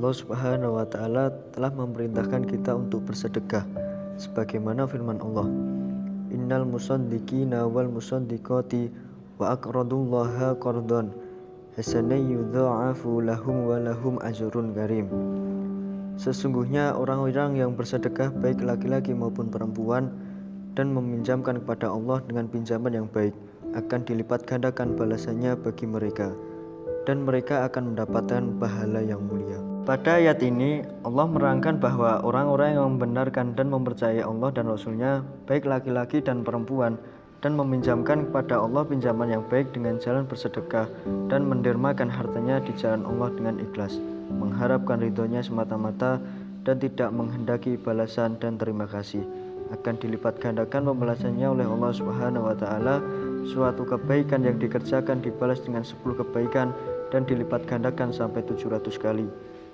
Allah Subhanahu wa Ta'ala telah memerintahkan kita untuk bersedekah, sebagaimana firman Allah, Innal musaddiqina wal musaddiqati wa aqradullaha qardan hasanan yudha'afu lahum wa lahum ajrun karim. Sesungguhnya orang-orang yang bersedekah, baik laki-laki maupun perempuan, dan meminjamkan kepada Allah dengan pinjaman yang baik, akan dilipat gandakan balasannya bagi mereka, dan mereka akan mendapatkan pahala yang mulia. Pada ayat ini Allah menerangkan bahwa orang-orang yang membenarkan dan mempercayai Allah dan Rasul-Nya, baik laki-laki dan perempuan, dan meminjamkan kepada Allah pinjaman yang baik dengan jalan bersedekah dan mendermakan hartanya di jalan Allah dengan ikhlas, mengharapkan ridhonya semata-mata dan tidak menghendaki balasan dan terima kasih, akan dilipat gandakan pembalasannya oleh Allah Subhanahu wa Ta'ala. Suatu kebaikan yang dikerjakan dibalas dengan 10 kebaikan dan dilipat gandakan sampai 700 kali.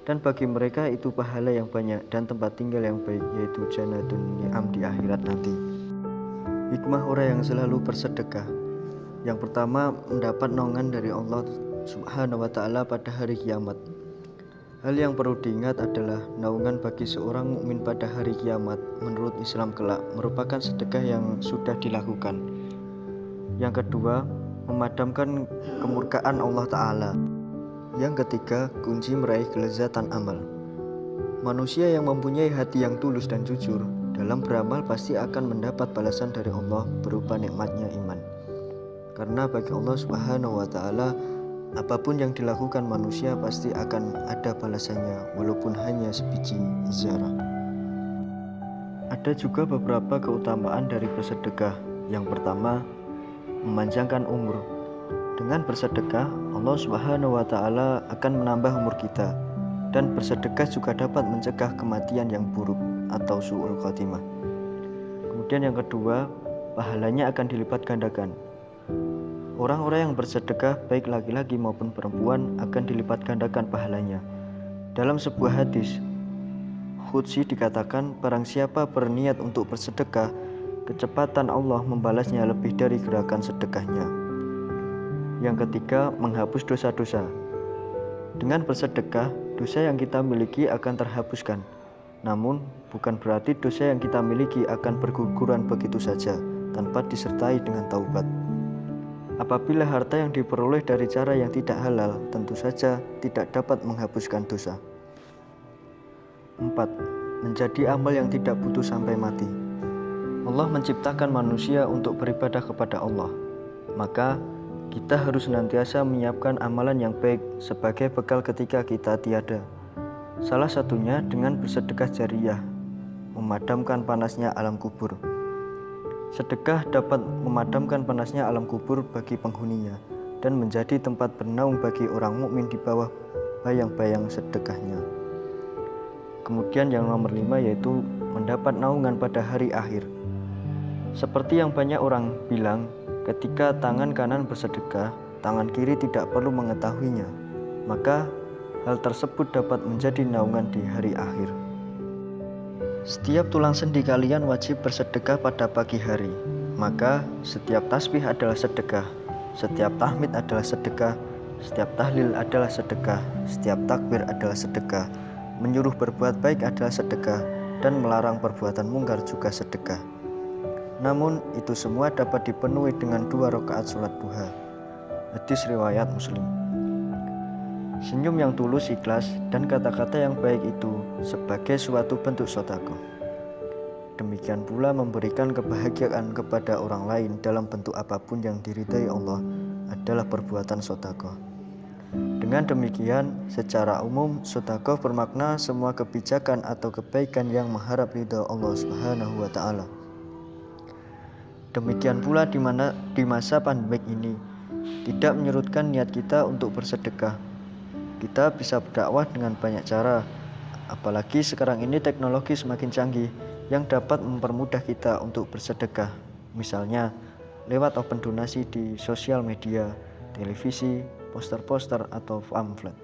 Dan bagi mereka itu pahala yang banyak dan tempat tinggal yang baik, yaitu jannatun ni'am di akhirat nanti. Hikmah orang yang selalu bersedekah. Yang pertama, mendapat naungan dari Allah Subhanahu wa Ta'ala pada hari kiamat. Hal yang perlu diingat adalah naungan bagi seorang mukmin pada hari kiamat menurut Islam kelak merupakan sedekah yang sudah dilakukan. Yang kedua, memadamkan kemurkaan Allah Ta'ala. Yang ketiga, kunci meraih kelezatan amal. Manusia yang mempunyai hati yang tulus dan jujur dalam beramal pasti akan mendapat balasan dari Allah berupa nikmatnya iman. Karena bagi Allah Subhanahu wa Ta'ala, apapun yang dilakukan manusia pasti akan ada balasannya, walaupun hanya sebiji zarah. Ada juga beberapa keutamaan dari bersedekah. Yang pertama, memanjangkan umur. Dengan bersedekah, Allah Subhanahu wa Ta'ala akan menambah umur kita, dan bersedekah juga dapat mencegah kematian yang buruk atau su'ul khotimah. Kemudian yang kedua, pahalanya akan dilipat gandakan. Orang-orang yang bersedekah, baik laki-laki maupun perempuan, akan dilipat gandakan pahalanya. Dalam sebuah hadis qudsi dikatakan, barang siapa berniat untuk bersedekah, kecepatan Allah membalasnya lebih dari gerakan sedekahnya. Yang ketiga, menghapus dosa-dosa. Dengan bersedekah, dosa yang kita miliki akan terhapuskan. Namun, bukan berarti dosa yang kita miliki akan berguguran begitu saja, tanpa disertai dengan taubat. Apabila harta yang diperoleh dari cara yang tidak halal, tentu saja tidak dapat menghapuskan dosa. 4. Menjadi amal yang tidak butuh sampai mati. Allah menciptakan manusia untuk beribadah kepada Allah. Maka, kita harus senantiasa menyiapkan amalan yang baik sebagai bekal ketika kita tiada. Salah satunya dengan bersedekah jariyah, memadamkan panasnya alam kubur. Sedekah dapat memadamkan panasnya alam kubur bagi penghuninya dan menjadi tempat bernaung bagi orang mukmin di bawah bayang-bayang sedekahnya. Kemudian yang nomor 5 yaitu mendapat naungan pada hari akhir. Seperti yang banyak orang bilang, ketika tangan kanan bersedekah, tangan kiri tidak perlu mengetahuinya. Maka hal tersebut dapat menjadi naungan di hari akhir. Setiap tulang sendi kalian wajib bersedekah pada pagi hari. Maka setiap tasbih adalah sedekah, setiap tahmid adalah sedekah, setiap tahlil adalah sedekah, setiap takbir adalah sedekah, menyuruh berbuat baik adalah sedekah, dan melarang perbuatan mungkar juga sedekah. Namun itu semua dapat dipenuhi dengan 2 rakaat sholat duha. Hadis riwayat Muslim. Senyum yang tulus, ikhlas, dan kata-kata yang baik itu sebagai suatu bentuk sedekah. Demikian pula memberikan kebahagiaan kepada orang lain dalam bentuk apapun yang diridai Allah adalah perbuatan sedekah. Dengan demikian, secara umum sedekah bermakna semua kebijakan atau kebaikan yang mengharap ridha Allah Subhanahu wa Ta'ala. Demikian pula di masa pandemik ini tidak menyurutkan niat kita untuk bersedekah. Kita bisa berdakwah dengan banyak cara, apalagi sekarang ini teknologi semakin canggih yang dapat mempermudah kita untuk bersedekah. Misalnya lewat open donasi di sosial media, televisi, poster-poster atau pamflet.